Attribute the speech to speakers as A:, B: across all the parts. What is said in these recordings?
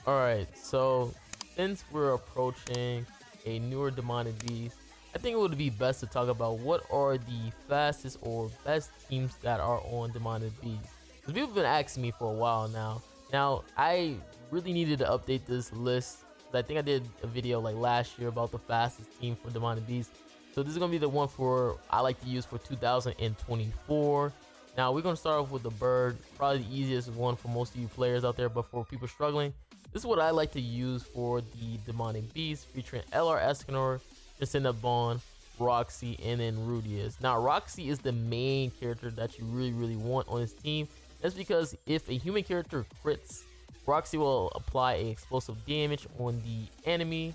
A: Alright, so since we're approaching a newer demonic beast, I think it would be best to talk about what are the fastest or best teams that are on demonic beast. Because people have been asking me for a while now. Now, I really needed to update this list. 'Cause I think I did a video like last year about the fastest team for demonic beast. So this is going to be the one for I like to use for 2024. Now, we're going to start off with the bird. Probably the easiest one for most of you players out there, but for people struggling, this is what I like to use for the demonic beast, featuring LR Escanor, Jacinda Bond, Roxy, and then Rudius. Now, Roxy is the main character that you really want on this team. That's because if a human character crits, Roxy will apply a explosive damage on the enemy,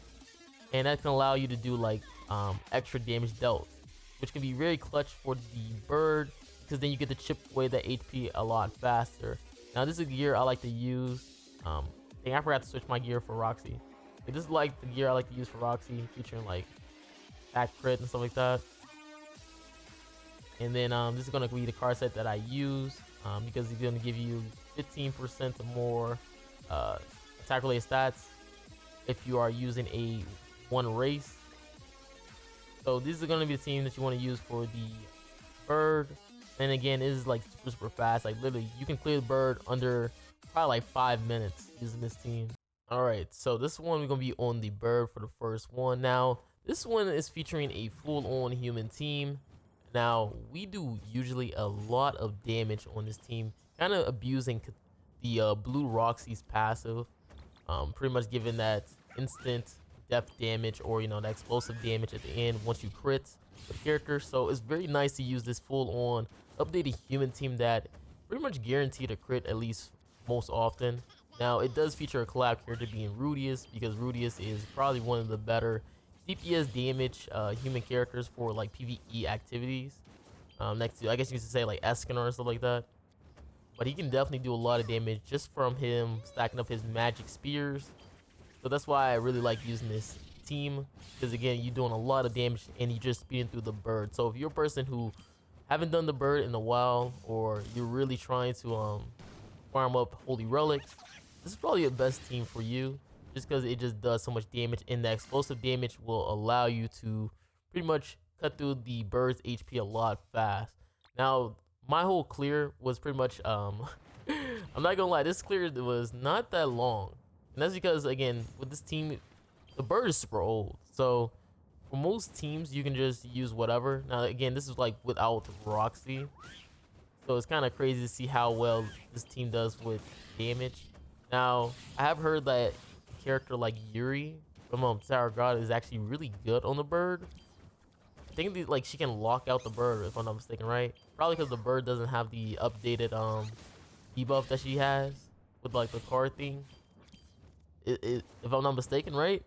A: and that can allow you to do like extra damage dealt, which can be very clutch for the bird because then you get to chip away that HP a lot faster. Now, this is a gear I like to use. Dang, I forgot to switch my gear for Roxy. This is like the gear I like to use for Roxy, featuring like attack crit and stuff like that. And then this is gonna be the card set that I use because it's gonna give you 15% more attack related stats if you are using a one race. So this is gonna be the team that you want to use for the bird. And again, it is like super fast. Like literally, you can clear the bird under probably like 5 minutes using this team. All right, so this one we're gonna be on the bird for the first one. Now, this one is featuring a full-on human team. Now, we do usually a lot of damage on this team, kind of abusing the blue Roxy's passive, pretty much giving that instant death damage or that explosive damage at the end once you crit the character. So it's very nice to use this full-on updated human team that pretty much guaranteed a crit at least most often. Now, it does feature a collab character being Rudius, because Rudius is probably one of the better DPS damage human characters for like PvE activities. Next to, I guess you could say, like Escanor and stuff like that. But he can definitely do a lot of damage just from him stacking up his magic spears. So that's why I really like using this team, because again, you're doing a lot of damage and you're just speeding through the bird. So if you're a person who haven't done the bird in a while, or you're really trying to farm up holy relics, this is probably the best team for you, just because it just does so much damage, and the explosive damage will allow you to pretty much cut through the bird's HP a lot fast. Now, my whole clear was pretty much I'm not gonna lie, this clear was not that long, and that's because again, with this team, the bird is super old. So for most teams, you can just use whatever. Now again, this is like without Roxy, so it's kind of crazy to see how well this team does with damage. Now, I have heard that a character like Yuri from Tower God is actually really good on the bird. I think like she can lock out the bird, if I'm not mistaken, right? Probably because the bird doesn't have the updated debuff that she has with like the card thing. If I'm not mistaken, right?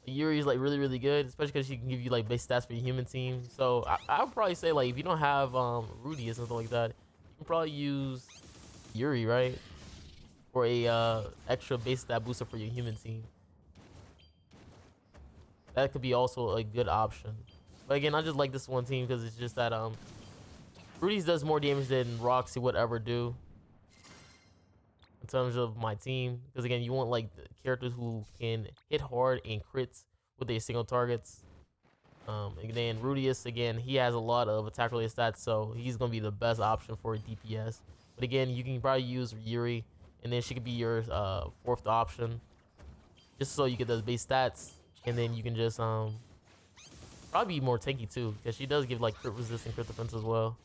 A: Yuri is like really good, especially because she can give you like base stats for your human team. So I would probably say, like, if you don't have Rudy or something like that, you can probably use Yuri, right? For a extra base stat booster for your human team. That could be also a good option. But again, I just like this one team because it's just that Rudy's does more damage than Roxy would ever do in terms of my team. Because again, you want like the characters who can hit hard and crits with their single targets. And then Rudius, again, he has a lot of attack related stats, so he's gonna be the best option for DPS. But again, you can probably use Yuri, and then she could be your fourth option, just so you get those base stats, and then you can just probably be more tanky too, because she does give like crit resist and crit defense as well,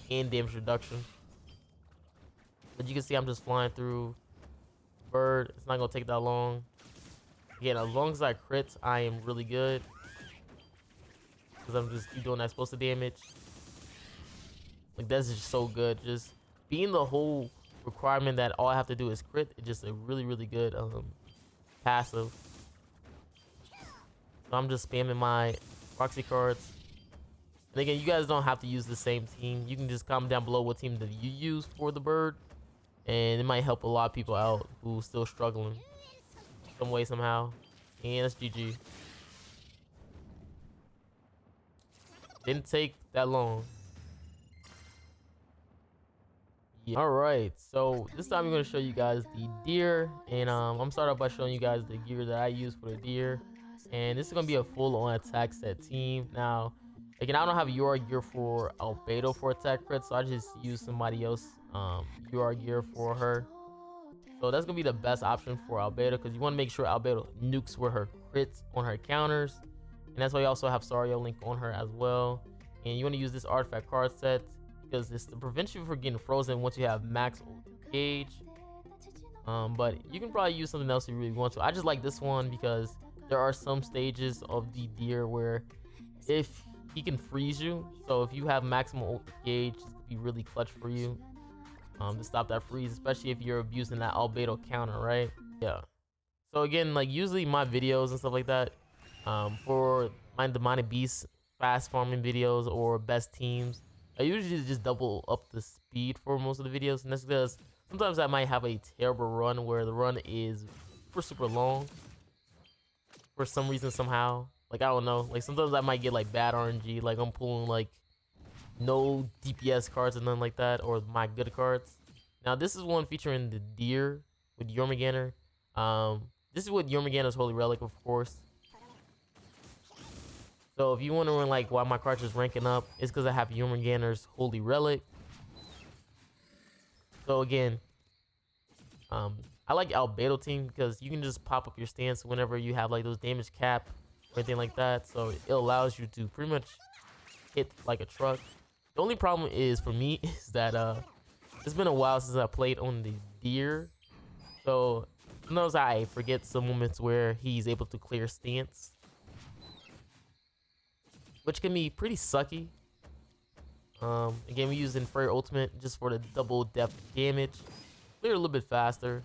A: and damage reduction. But you can see I'm just flying through bird. It's not gonna take that long. Again, as long as I crit, I am really good, because I'm just keep doing that explosive damage. Like, that's just so good. Just being the whole requirement that all I have to do is crit, it's just a really good passive. So I'm just spamming my proxy cards. And again, you guys don't have to use the same team. You can just comment down below what team that you use for the bird, and it might help a lot of people out who's still struggling some way, somehow. And that's GG. Didn't take that long. All right, so this time I'm going to show you guys the deer, and I'm starting off by showing you guys the gear that I use for the deer, and this is going to be a full-on attack set team. Now, again, I don't have your gear for Albedo for attack crit, so I just use somebody else your gear for her. So that's gonna be the best option for Albedo, because you want to make sure Albedo nukes with her crits on her counters, and that's why you also have Sario Link on her as well. And you want to use this artifact card set because it's to prevent you from getting frozen once you have max gauge. But you can probably use something else if you really want to. I just like this one because there are some stages of the deer where if he can freeze you, so if you have maximum gauge, it could be really clutch for you to stop that freeze, especially if you're abusing that Albedo counter, right? Yeah. So again, like usually my videos and stuff like that, for my demonic beast fast farming videos or best teams, I usually just double up the speed for most of the videos, and that's because sometimes I might have a terrible run where the run is super long for some reason somehow. Like I don't know, like sometimes I might get like bad RNG, like I'm pulling like no DPS cards and nothing like that, or my good cards. Now this is one featuring the deer with Jormungandr. This is with Jormungandr's Holy Relic, of course. So if you wondering like why my cards is ranking up, it's because I have Jormungandr's Holy Relic. So again, I like Albedo team because you can just pop up your stance whenever you have like those damage cap or anything like that. So it allows you to pretty much hit like a truck. The only problem is for me is that it's been a while since I played on the deer, so sometimes I forget some moments where he's able to clear stance, which can be pretty sucky. Again, we're using Freyr ultimate just for the double depth damage, clear a little bit faster.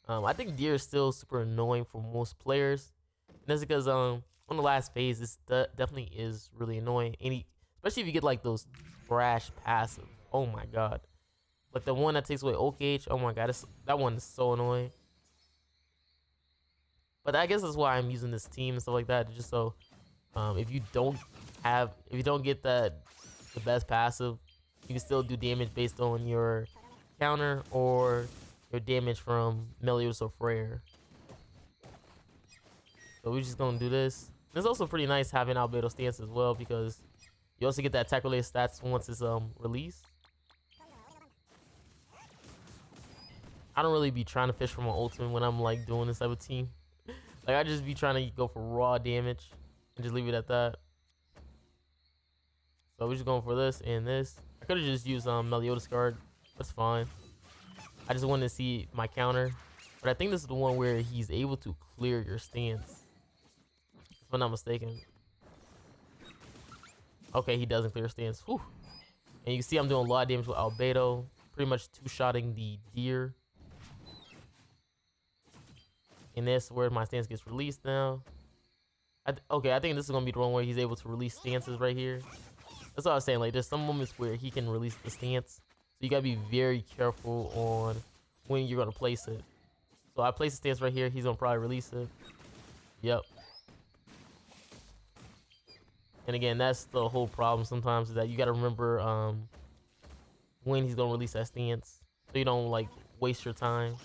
A: I think deer is still super annoying for most players, and that's because on the last phase this definitely is really annoying, and especially if you get like those trash passive. Oh my god, like the one that takes away oak gauge. Oh my god, that one is so annoying. But I guess that's why I'm using this team and stuff like that, just so if you don't get the best passive, you can still do damage based on your counter or your damage from Meliodas or Freyr. So we're just gonna do this. It's also pretty nice having Albedo stance as well, because you also get that attack related stats once it's released. I don't really be trying to fish for my ultimate when I'm like doing this type of team. Like I just be trying to go for raw damage and just leave it at that. So we're just going for this and this. I could have just used Meliodas guard. That's fine. I just wanted to see my counter, but I think this is the one where he's able to clear your stance, if I'm not mistaken. Okay, he doesn't clear stance. Whew. And you can see I'm doing a lot of damage with Albedo, pretty much two-shotting the deer. And that's where my stance gets released now. Okay, I think this is gonna be the one where he's able to release stances right here. That's what I was saying. Like, there's some moments where he can release the stance, so you gotta be very careful on when you're gonna place it. So I place the stance right here. He's gonna probably release it. Yep. And again, that's the whole problem sometimes, is that you gotta remember when he's gonna release that stance, so you don't like waste your time.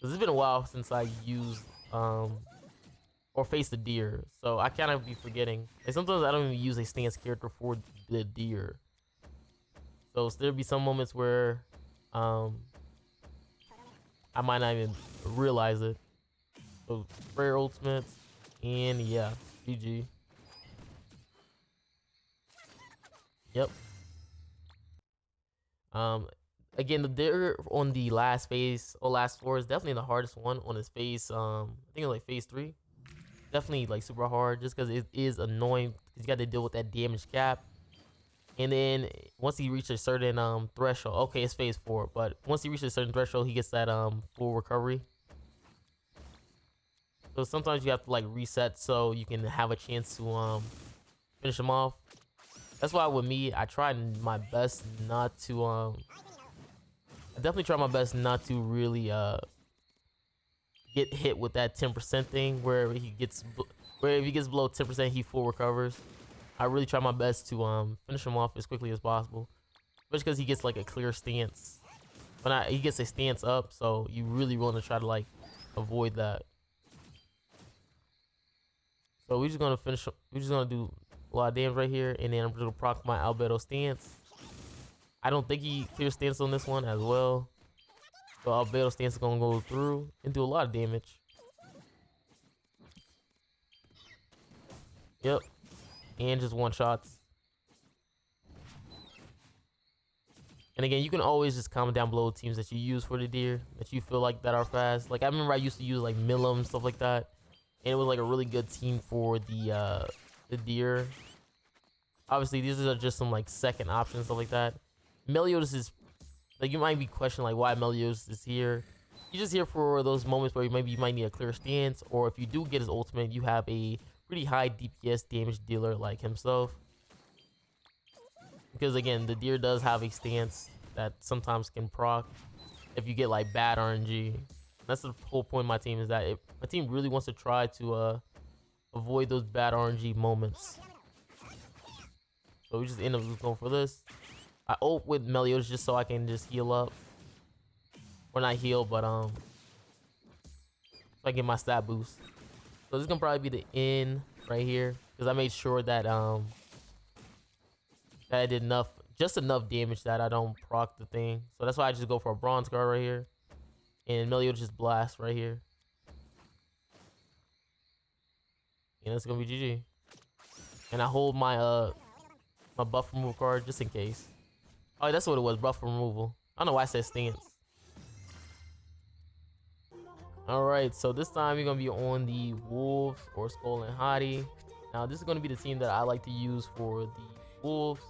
A: Cause it's been a while since I used or faced the deer, so I kind of be forgetting. And sometimes I don't even use a stance character for the deer. So there'll be some moments where I might not even realize it. So Freyr ultimates, and yeah, GG. Yep. Again, the deer on the last phase or last floor is definitely the hardest one on his phase. I think it's like phase 3. Definitely like super hard, just because it is annoying, because you got to deal with that damage cap. And then once he reaches a certain threshold, okay, it's phase 4, but once he reaches a certain threshold, he gets that full recovery. So sometimes you have to like reset so you can have a chance to finish him off. That's why with me, I try my best not to I definitely try my best not to really get hit with that 10% thing where if he gets below 10%, he full recovers. I really try my best to finish him off as quickly as possible. especially because he gets like a clear stance. But not, he gets a stance up, so you really want to try to like avoid that. So we're just gonna finish. We're just gonna do a lot of damage right here, and then I'm gonna proc my albedo stance. I don't think he clear stance on this one as well. So albedo stance is gonna go through and do a lot of damage. Yep, and just one shots. And again, you can always just comment down below teams that you use for the deer that you feel like that are fast. Like I remember I used to use like Milim, stuff like that, and it was like a really good team for the deer. Obviously, these are just some like second options, stuff like that. Meliodas is like, you might be questioning like why Meliodas is here. He's just here for those moments where maybe you might need a clear stance, or if you do get his ultimate, you have a pretty high DPS damage dealer like himself. Because again, the deer does have a stance that sometimes can proc if you get like bad RNG. That's the whole point of my team, is that my team really wants to try to avoid those bad RNG moments. So we just end up just going for this. I ult with Meliodas just so I can just heal up. Or not heal, but so I get my stat boost. So this is gonna probably be the end right here, because I made sure that that I did just enough damage that I don't proc the thing. So that's why I just go for a bronze guard right here, and Meliodas just blast right here, and it's gonna be GG. And I hold my my buff removal card just in case. Oh, that's what it was, buff removal. I don't know why I said stance. Alright, so this time you're going to be on the Wolves or Skull and Hottie. Now, this is going to be the team that I like to use for the Wolves.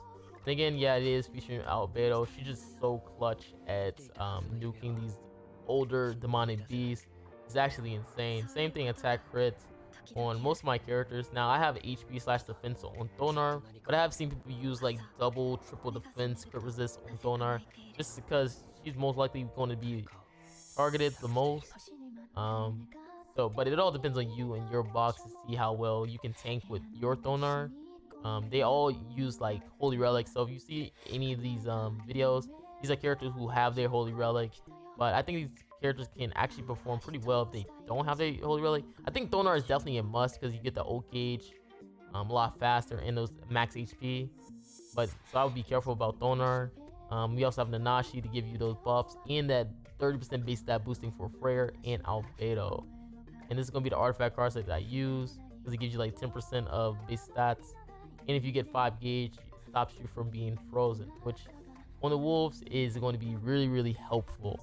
A: And again, yeah, it is featuring Albedo. She's just so clutch at nuking these older demonic beasts. It's actually insane. Same thing, attack crit on most of my characters. Now, I have HP/defense on Thonar, but I have seen people use like double, triple defense, crit resist on Thonar, just because she's most likely going to be targeted the most. But it all depends on you and your box to see how well you can tank with your Thonar. They all use like holy relics, so if you see any of these videos, these are characters who have their holy relic. But I think these characters can actually perform pretty well if they don't have their holy relic. I think Thonar is definitely a must because you get the ult gauge a lot faster and those max HP. But so I would be careful about Thonar. We also have Nanashi to give you those buffs and that 30% base stat boosting for Freyr and Albedo. And this is gonna be the artifact card set that I use because it gives you like 10% of base stats. And if you get 5 gauge, it stops you from being frozen, which on the Wolves is going to be really, really helpful.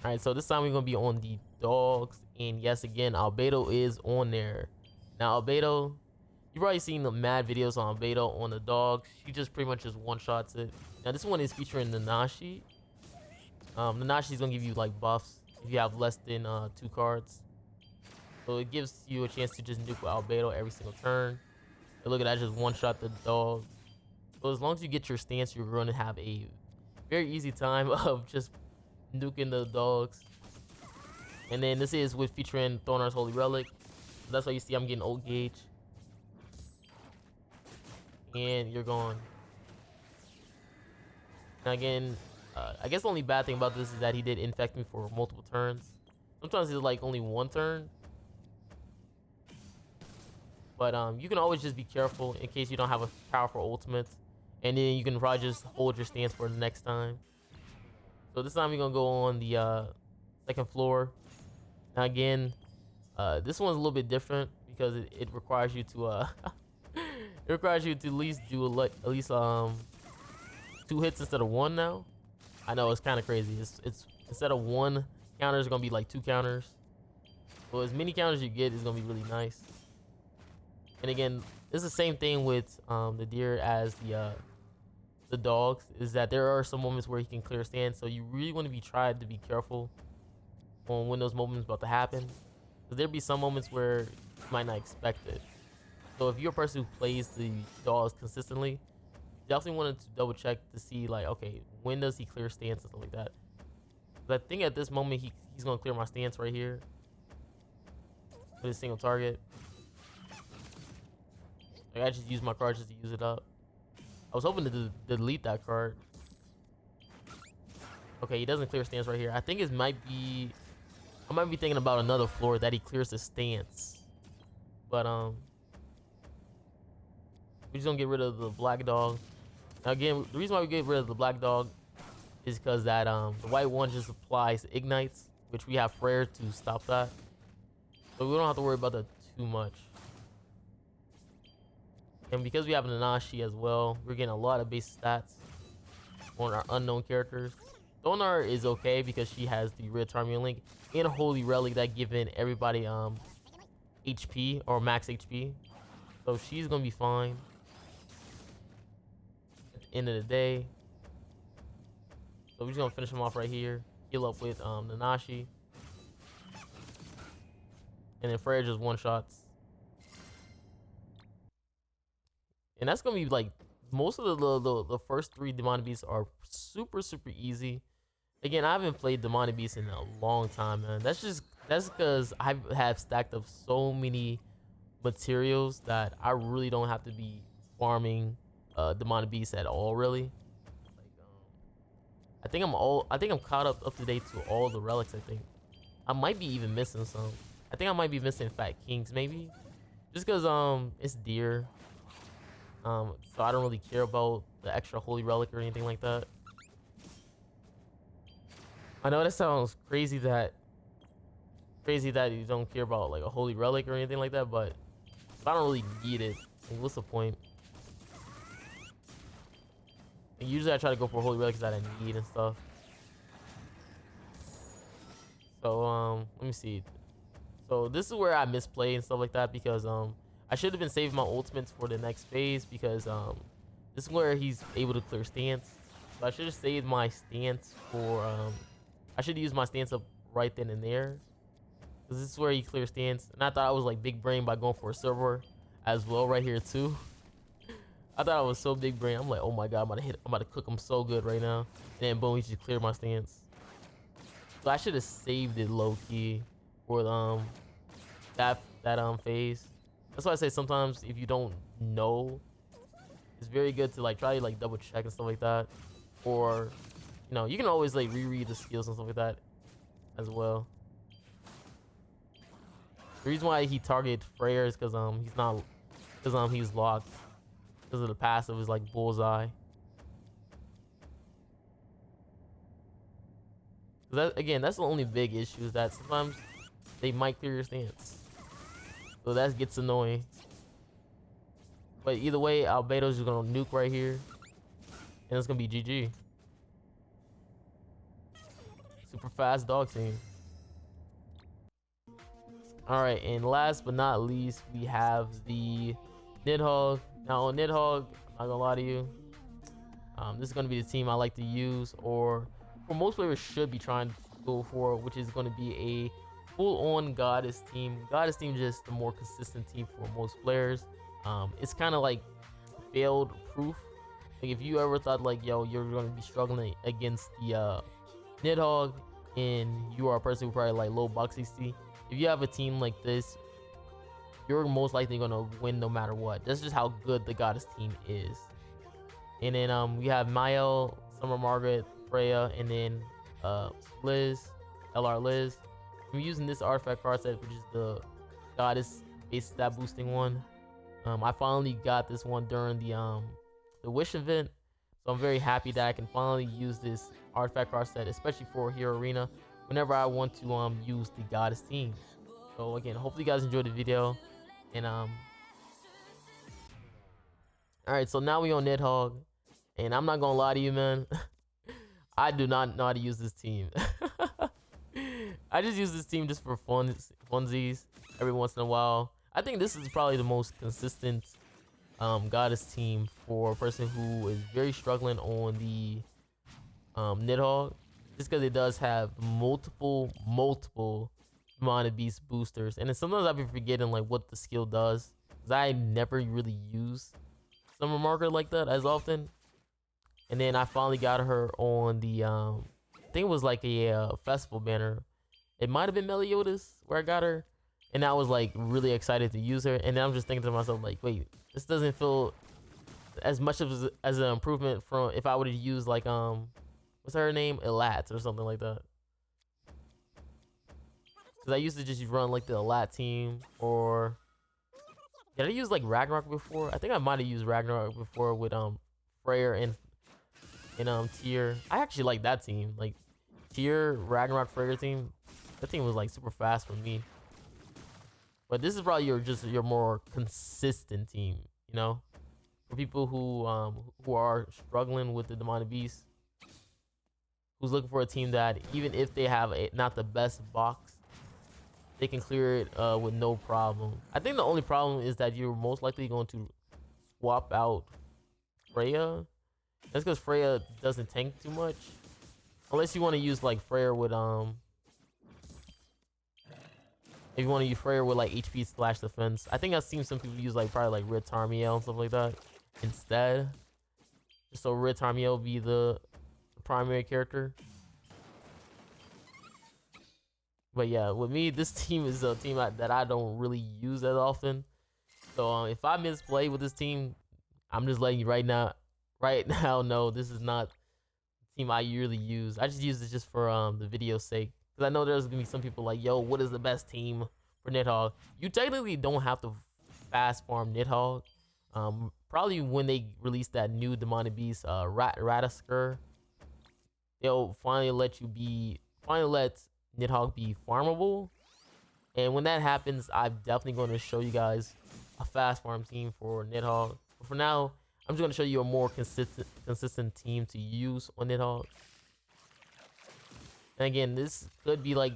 A: Alright, so this time we're gonna be on the dogs, and yes, again, Albedo is on there. Now Albedo, you've already seen the mad videos on Albedo on the dogs. She just pretty much just one-shots it. Now this one is featuring Nanashi. Nanashi's gonna give you like buffs if you have less than 2 cards. So it gives you a chance to just nuke with Albedo every single turn. And look at that, just one-shot the dogs. So as long as you get your stance, you're going to have a very easy time of just nuking the dogs. And then this is with featuring Thonar's Holy Relic. So that's why you see I'm getting ult gauge. And you're gone. Now again, I guess the only bad thing about this is that he did infect me for multiple turns. Sometimes it's like only 1 turn. But you can always just be careful in case you don't have a powerful ultimate. And then you can probably just hold your stance for the next time. So this time we're going to go on the 2nd floor. Now again, this one's a little bit different because it requires you to it requires you to at least do at least 2 hits instead of 1 now. I know, it's kind of crazy. It's instead of 1 counter, it's gonna be like 2 counters. So as many counters you get is gonna be really nice. And again, it's the same thing with the deer as the dogs, is that there are some moments where he can clear stand. So you really want to be trying to be careful on when those moments about to happen, because there'll be some moments where you might not expect it. So if you're a person who plays the dogs consistently, you definitely want to double check to see like, okay, when does he clear stance and stuff like that. But I think at this moment he's gonna clear my stance right here with a single target. Like, I just use my cards just to use it up. I was hoping to delete that card. Okay, he doesn't clear stance right here. I think it might be... I might be thinking about another floor that he clears the stance. But, we're just gonna get rid of the black dog. Now, again, the reason why we get rid of the black dog is because that, the white one just applies ignites, which we have Frere to stop that. So we don't have to worry about that too much. And because we have Nanashi as well, we're getting a lot of base stats on our unknown characters. Donar is okay because she has the Red Charmian Link and a Holy Relic that giving everybody HP or max HP. So she's gonna be fine at the end of the day. So we're just gonna finish him off right here. Heal up with Nanashi. And then Frere just one shots. And that's gonna be like most of the first 3 demonic beasts are super easy. Again, I haven't played demonic beasts in a long time, man. That's because I have stacked up so many materials that I really don't have to be farming demonic beasts at all, really. Like, I think I'm caught up to date to all the relics. I think I might be even missing some. I think I might be missing Fat Kings, maybe, just because it's deer. So I don't really care about the extra holy relic or anything like that. I know that sounds crazy that you don't care about like a holy relic or anything like that, but I don't really need it. Like, what's the point? And usually I try to go for holy relics that I need and stuff. So let me see. So this is where I misplay and stuff like that because I should have been saving my ultimates for the next phase because this is where he's able to clear stance. So I should have saved my stance for I should use my stance up right then and there. Cause this is where he clears stance. And I thought I was like big brain by going for a server as well right here too. I thought I was so big brain. I'm like, oh my god, I'm about to cook him so good right now. And then boom, he just cleared my stance. So I should have saved it low key for that phase. That's why I say sometimes if you don't know, it's very good to like try to like double check and stuff like that. Or, you know, you can always like reread the skills and stuff like that as well. The reason why he targeted Frere is because he's locked because of the passive is like bullseye. That's the only big issue is that sometimes they might clear your stance. So that gets annoying. But either way, Albedo's just gonna nuke right here. And it's gonna be GG. Super fast dog team. Alright, and last but not least, we have the Nidhogg. Now on Nidhogg, I'm not gonna lie to you. This is gonna be the team I like to use, or most players should be trying to go for, which is gonna be a full-on goddess team. Goddess team is just the more consistent team for most players. It's kind of like failed proof. Like if you ever thought like, yo, you're gonna be struggling against the Nidhogg and you are a person who probably like low box CC, if you have a team like this, you're most likely gonna win no matter what. That's just how good the goddess team is. And then we have Mael, Summer Margaret, Freya, and then Liz, LR Liz. I'm using this artifact card set, which is the goddess base stat boosting one. I finally got this one during the wish event, so I'm very happy that I can finally use this artifact card set, especially for Hero Arena, whenever I want to use the goddess team. So again, hopefully you guys enjoyed the video, and all right, so now we on Nidhogg, and I'm not gonna lie to you, man. I do not know how to use this team. I just use this team just for funsies every once in a while. I think this is probably the most consistent goddess team for a person who is very struggling on the Nidhogg, just because it does have multiple Demonic Beast boosters. And then sometimes I've been forgetting like what the skill does, because I never really use Summer Margaret like that as often. And then I finally got her on the I think it was like a festival banner. It might have been Meliodas where I got her, and I was like really excited to use her. And then I'm just thinking to myself like, wait, this doesn't feel as much as an improvement from if I would have used like what's her name, Elat or something like that. Cause I used to just run like the Elat team, or did I use like Ragnarok before? I think I might have used Ragnarok before with Freyr and Tyr. I actually like that team, like Tyr, Ragnarok, Freyr team. That team was like super fast for me. But this is probably your more consistent team, you know, for people who are struggling with the Demonic Beast, who's looking for a team that even if they have not the best box, they can clear it with no problem. I think the only problem is that you're most likely going to swap out Freya. That's because Freya doesn't tank too much, unless you want to use like Freya with if you want to use Freyr with like HP / defense. I think I've seen some people use like probably like Red Tarmiel and stuff like that instead. Just so Red Tarmiel be the primary character. But yeah, with me, this team is a team that I don't really use as often. So if I misplay with this team, I'm just letting you right now know this is not the team I usually use. I just use it just for the video's sake. Because I know there's going to be some people like, yo, what is the best team for Nidhogg? You technically don't have to fast farm Nidhogg. Probably when they release that new Demonic Beast, Ratasker, they'll finally let Nidhogg be farmable. And when that happens, I'm definitely going to show you guys a fast farm team for Nidhogg. But for now, I'm just going to show you a more consistent team to use on Nidhogg. And again, this could be like,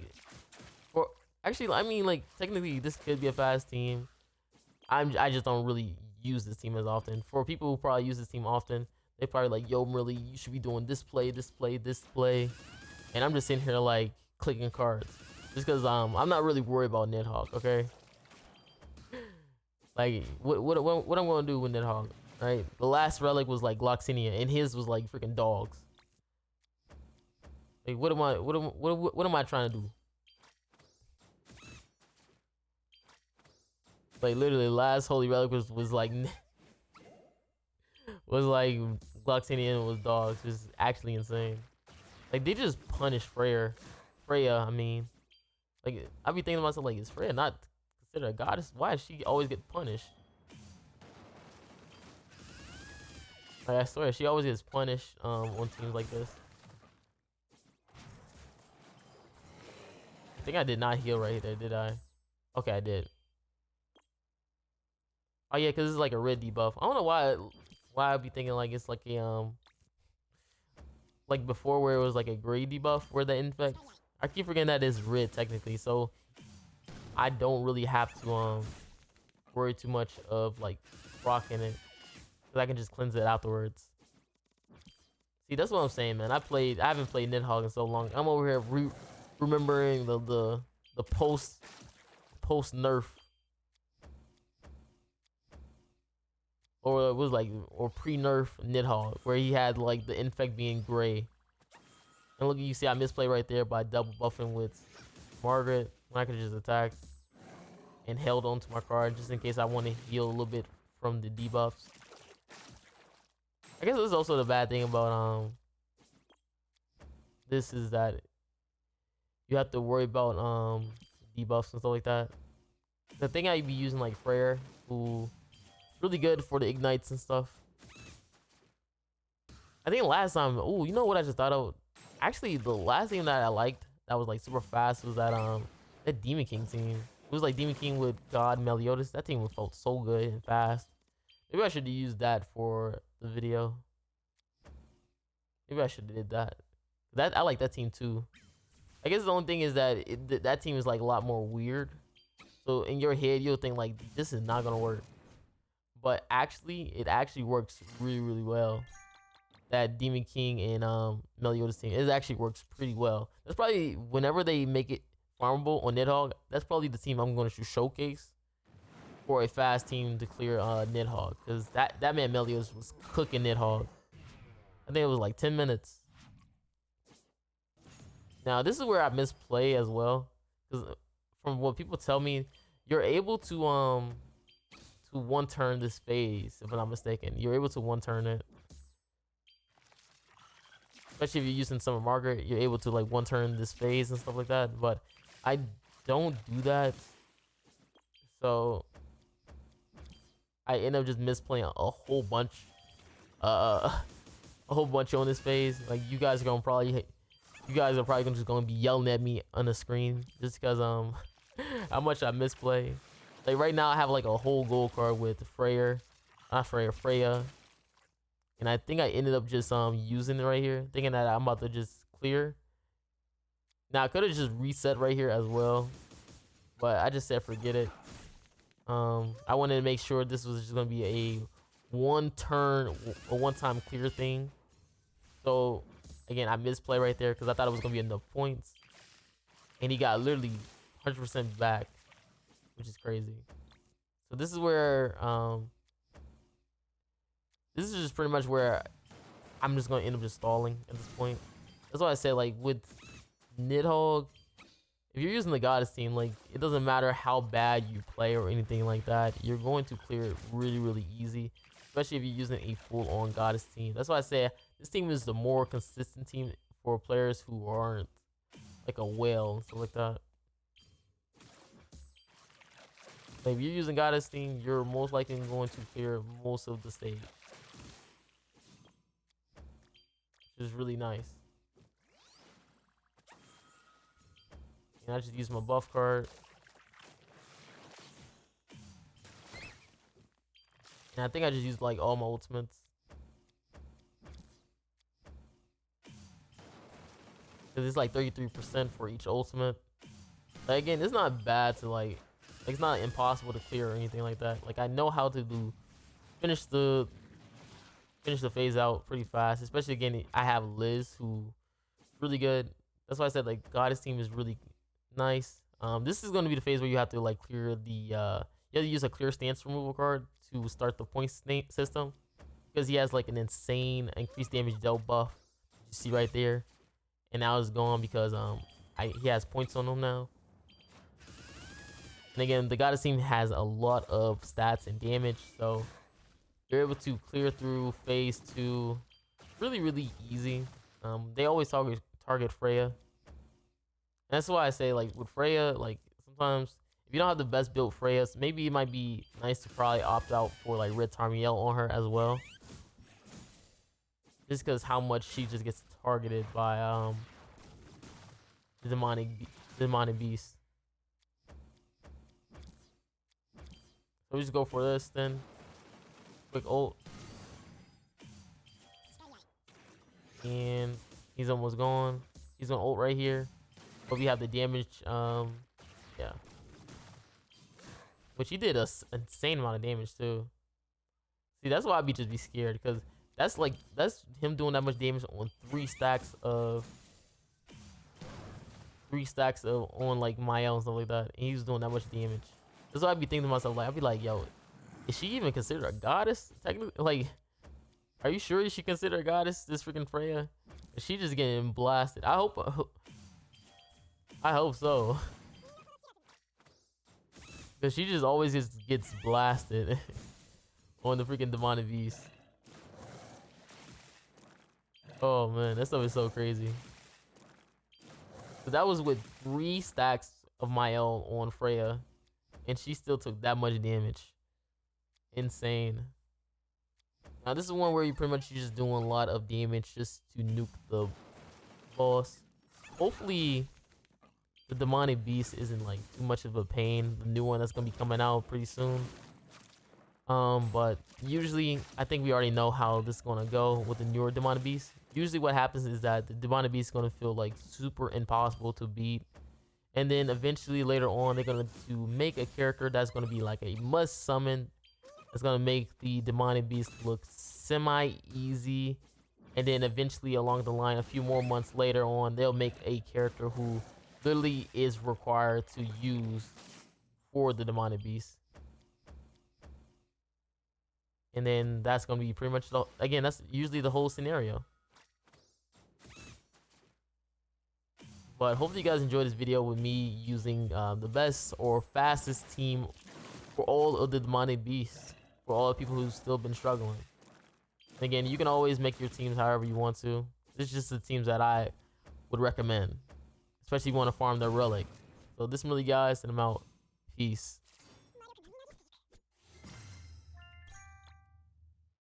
A: or actually, I mean, like technically, this could be a fast team. I just don't really use this team as often. For people who probably use this team often, they probably like, yo, Marilli, you should be doing this play, this play, this play. And I'm just sitting here like clicking cards, just because I'm not really worried about Nidhogg. Okay. Like what I'm gonna do with Nidhogg, right? The last relic was like Gloxinia, and his was like freaking dogs. Like what am I trying to do? Like literally, last holy relic was like Gloxinia and was dogs. It's actually insane. Like they just punished Freya. I mean, like I be thinking to myself, like, is Freya not considered a goddess? Why does she always get punished? Like I swear, she always gets punished on teams like this. I think I did not heal right there, did I? Okay, I did. Oh yeah, because it's like a red debuff. I don't know why I'd be thinking like it's like a like before where it was like a gray debuff where the infect. I keep forgetting that it's red technically, so I don't really have to worry too much of like rocking it, because I can just cleanse it afterwards. See, that's what I'm saying, man. I haven't played Nidhogg in so long. I'm over here remembering the post nerf, or it was like, or pre-nerf Nidhogg, where he had like the infect being gray. And look, you see I misplay right there by double buffing with Margaret when I could just attack and held onto my card just in case I want to heal a little bit from the debuffs. I guess this is also the bad thing about this is that you have to worry about debuffs and stuff like that. The thing I'd be using like Freyr, who really good for the ignites and stuff. I think last time, oh, you know what I just thought of? Actually, the last thing that I liked that was like super fast was that Demon King team. It was like Demon King with God Meliodas. That team felt so good and fast. Maybe I should have used that for the video. Maybe I should have did that. I like that team too. I guess the only thing is that that team is like a lot more weird. So in your head, you'll think like, this is not gonna work. But actually, it actually works really, really well. That Demon King and Meliodas team, it actually works pretty well. That's probably, whenever they make it farmable on Nidhogg, that's probably the team I'm going to showcase for a fast team to clear Nidhogg. Because that man Meliodas was cooking Nidhogg. I think it was like 10 minutes. Now, this is where I misplay as well. Because from what people tell me, you're able to to one turn this phase, if I'm not mistaken. You're able to one turn it. Especially if you're using Summer Margaret, you're able to like one turn this phase and stuff like that. But I don't do that. So I end up just misplaying a whole bunch. A whole bunch on this phase. Like you guys are probably just gonna be yelling at me on the screen just because how much I misplay. Like right now I have like a whole gold card with Freya, and I think I ended up just using it right here, thinking that I'm about to just clear. Now I could have just reset right here as well, but I just said forget it. I wanted to make sure this was just gonna be a one-time clear thing. So again, I misplay right there because I thought it was gonna be enough points, and he got literally 100% back, which is crazy. So this is where this is just pretty much where I'm just gonna end up just stalling at this point. That's why I said, like, with Nidhogg, if you're using the goddess team, like, it doesn't matter how bad you play or anything like that, you're going to clear it really, really easy, especially if you're using a full-on goddess team. That's why I say this team is the more consistent team for players who aren't like a whale and stuff like that. Like, if you're using goddess team, you're most likely going to clear most of the stage, which is really nice. And I just use my buff card. And I think I just used like all my ultimates. Cause it's like 33% for each ultimate. Like, again, it's not bad to like it's not impossible to clear or anything like that. Like, I know how to finish the phase out pretty fast. Especially, again, I have Liz, who really good. That's why I said like goddess team is really nice. This is going to be the phase where you have to like clear the you have to use a clear stance removal card to start the point system, because he has like an insane increased damage dealt buff, you see right there, and now it's gone because he has points on him now. And again, the goddess team has a lot of stats and damage, so you're able to clear through phase 2 really, really easy. They always target Freya. And that's why I say, like, with Freya, like, sometimes if you don't have the best built Freya, maybe it might be nice to probably opt out for like Red Tarmiel on her as well, just because how much she just gets targeted by the demonic beast. So we just go for this then. Quick ult. And he's almost gone. He's gonna ult right here. But we have the damage, yeah. Which he did an insane amount of damage too. See, that's why I'd just be scared, because that's him doing that much damage on 3 stacks of on like Mael and stuff like that. And he's doing that much damage. That's why I'd be thinking to myself, like, I'd be like, yo, is she even considered a goddess? Technically, like, are you sure she considered a goddess, this freaking Freya? Is she just getting blasted? I hope so. Because she just always just gets blasted on the freaking demonic beast. Oh man, that stuff is so crazy. So that was with 3 stacks of Mael on Freya, and she still took that much damage. Insane. Now this is one where you pretty much just doing a lot of damage just to nuke the boss. Hopefully the demonic beast isn't like too much of a pain. The new one that's gonna be coming out pretty soon. But usually I think we already know how this is gonna go with the newer demonic beast. Usually what happens is that the demonic beast is gonna feel like super impossible to beat, and then eventually later on they're gonna make a character that's gonna be like a must summon. It's gonna make the demonic beast look semi-easy, and then eventually along the line, a few more months later on, they'll make a character who literally is required to use for the demonic beast. And then that's gonna be pretty much again, that's usually the whole scenario. But hopefully you guys enjoyed this video with me using the best or fastest team for all of the demonic beasts, for all the people who've still been struggling. And again, you can always make your teams however you want to. This is just the teams that I would recommend, especially if you want to farm their relic. So this is Marilli, guys, and I'm out. Peace.